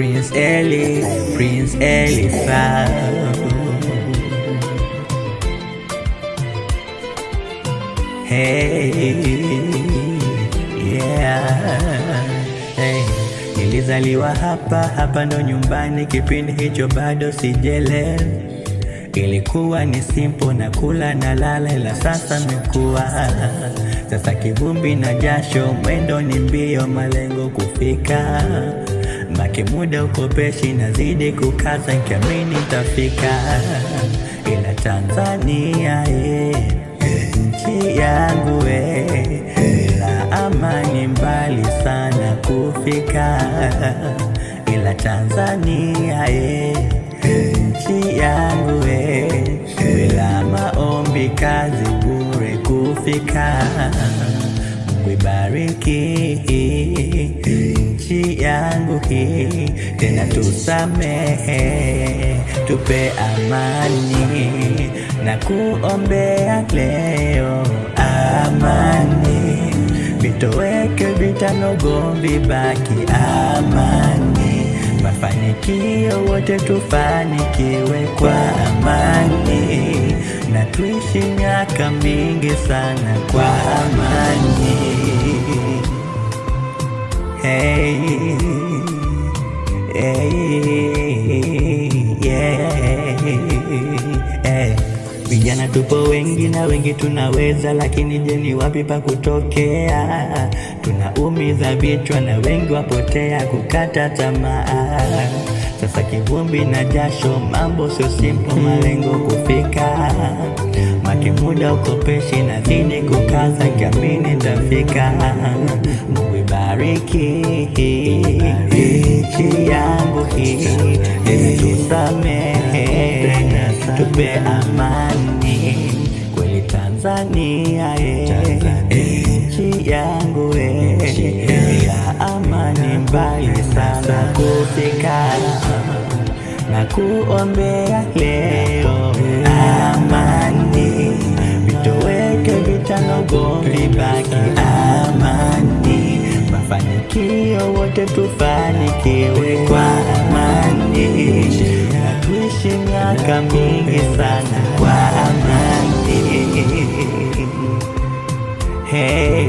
Prince Eli Sound. Hey, yeah. Hey, nilizaliwa hapa ndo nyumbani, kipindi hicho bado sijele. Ilikuwa ni simple na kula na lala, ila sasa mekuwa. Sasa kivumbi na jasho, mwendo ni mbio, malengo kufika. Maki muda ukopeshi, nazidi kukaza, nikiamini nitafika. Ila Tanzania nchi yangu ila amani mbali sana kufika. Ila Tanzania nchi yangu bila maombi kazi bure kufika. Mungu ibariki nchi yangu hii, tena tusamehe, tupe amani, na kuombea leo amani. Vitoweke vitano, gomvi baki amani. Mafanikio wote tufanikiwe kwa amani, na tuishi miaka mingi sana kwa amani. Hey, hey. Vijana tupo wengi na wengi tunaweza, lakini je, ni wapi pa kutokea? Tunaumiza vichwa na wengi wapotea kukata tamaa. Sasa kivumbi na jasho, mambo sio simple, malengo kufika. Maki muda ukopeshi, nazidi kukaza, nikiamini nitafika. Mungu ibariki nchi yangu hii, tusamehe, tupe amani. Kweli Tanzania nchi yangu ya amani mbali sana kufika. Na kuombea leo amani, vitoweke vitano, gomvi baki amani. Mafanikio wote tufanikiwe kwa amani, na tuishi miaka mingi sana kwa amani. Hey.